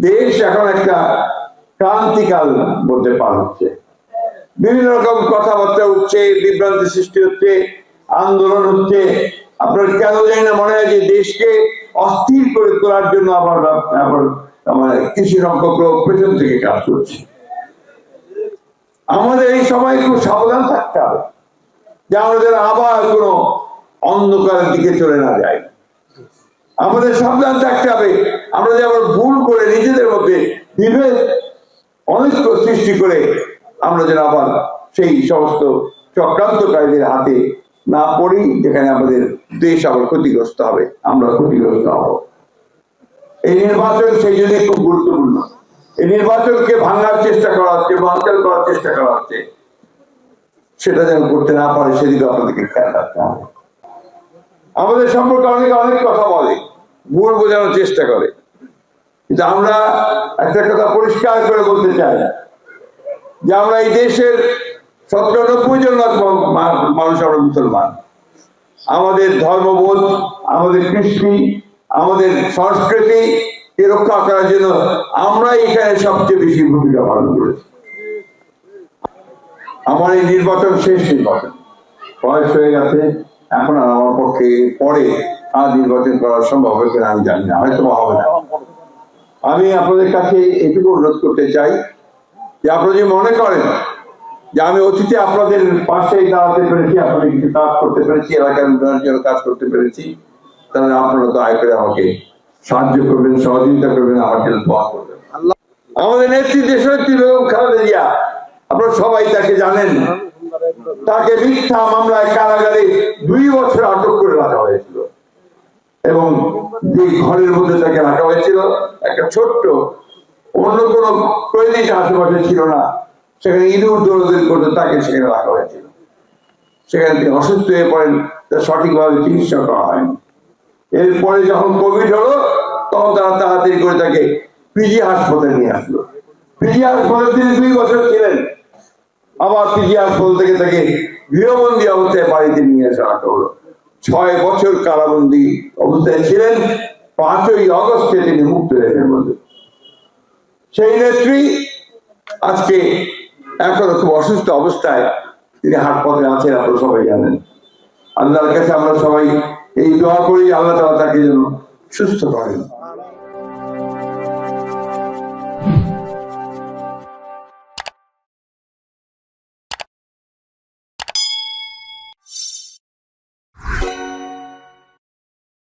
দেশ এখন একটা ক্রান্তিকাল বলতে পার হচ্ছে। বিভিন্ন রকম কথাবার্তা উঠছে, বিভ্রান্তি সৃষ্টি হচ্ছে, আন্দোলন হচ্ছে। আপনার কেন জানি না মনে হয় যে দেশকে অস্থির করে তোলার জন্য আবার কিছু সংখ্যক লোক পেছন থেকে কাজ করছে। আমাদের এই সময় খুব সাবধান থাকতে হবে যে আমাদের আবার কোনো অন্ধকারের দিকে চলে না যায়। আমাদের সাবধান থাকতে হবে আমরা যে আবার ভুল করে নিজেদের মধ্যে বিভেদ অনৈক্য সৃষ্টি করে আমরা যেন আবার সেই সমস্ত চক্রান্তকারীদের হাতে না পড়ি, যেখানে আমাদের দেশ আবার ক্ষতিগ্রস্ত হবে, আমরা ক্ষতিগ্রস্ত হব। এই নির্বাচন সেই জন্য খুব গুরুত্বপূর্ণ। এই নির্বাচনকে ভাঙার চেষ্টা করা হচ্ছে, বানচাল করার চেষ্টা করা হচ্ছে, সেটা যেন করতে না পারে সেদিকে আপনাদেরকে খেয়াল রাখতে হবে। আমাদের সম্পর্কে অনেকে অনেক কথা বলে, ভুল বোঝানোর চেষ্টা করে, কিন্তু আমরা একটা কথা পরিষ্কার করে বলতে চাই যে আমরা এই দেশের 97% মানুষ আমরা মুসলমান। আমাদের ধর্মবোধ, আমাদের কৃষ্টি, আমাদের সংস্কৃতি কে রক্ষা করার জন্য আমরা এখানে সবচেয়ে বেশি ভূমিকা পালন করেছি। আমার এই নির্বাচন শেষ নির্বাচন, বয়স হয়ে গেছে, এখন আর আমার পক্ষে পরে আর নির্বাচন করা সম্ভব হবে কিনা আমি জানি না, হয়তো হবে না। আমি আপনাদের কাছে এটুকু অনুরোধ করতে চাই যে আপনারা যদি মনে করেন যে আমি অতীতে আপনাদের পাশে দাঁড়াতে পেরেছি, আপনাদের কিছু কাজ করতে পেরেছি, এলাকার উন্নয়নের জন্য কাজ করতে পেরেছি, তাহলে আপনারা দয়া করে আমাকে সাহায্য করবেন, সহযোগিতা করবেন, আমার জন্য দোয়া করবেন। আমাদের নেত্রী দেশনেত্রী বেগম খালেদা জিয়া, আপনারা সবাই তাকে জানেন, তাকে মিথ্যা মামলায় কারাগারে 2 বছর আটক করে রাখা হয়েছিল এবং যে ঘরের মধ্যে তাকে রাখা হয়েছিল একটা ছোট্ট, অন্য কোনো প্রয়োজন আশেপাশে ছিল না, সেখানে ইঁদুর দৌড়দৌড়ি করতে তাকে সেখানে রাখা হয়েছিল। সেখানে তিনি অসুস্থ হয়ে পড়েন, তার সঠিকভাবে চিকিৎসা করা হয়নি। এরপরে যখন কোভিড হলো তখন তারা তাড়াতাড়ি করে তাকে পিজি হাসপাতালে নিয়ে আসলো। পিজি হাসপাতালে তিনি 2 বছর ছিলেন, আবার পিজি হাসপাতাল থেকে তাকে গৃহবন্দী অবস্থায় বাড়িতে নিয়ে আসা হলো। 6 বছর কারাবন্দী অবস্থায় ছিলেন। 5ই অগস্টে তিনি মুক্ত হয়ে মধ্যে। সেই নেত্রী আজকে এখনো খুব অসুস্থ অবস্থায় তিনি হাসপাতালে আছেন, আপনারা সবাই জানেন। আল্লাহর কাছে আমরা সবাই এই দোয়া করি, আল্লাহ তাআলা তাকে যেন সুস্থ করেন।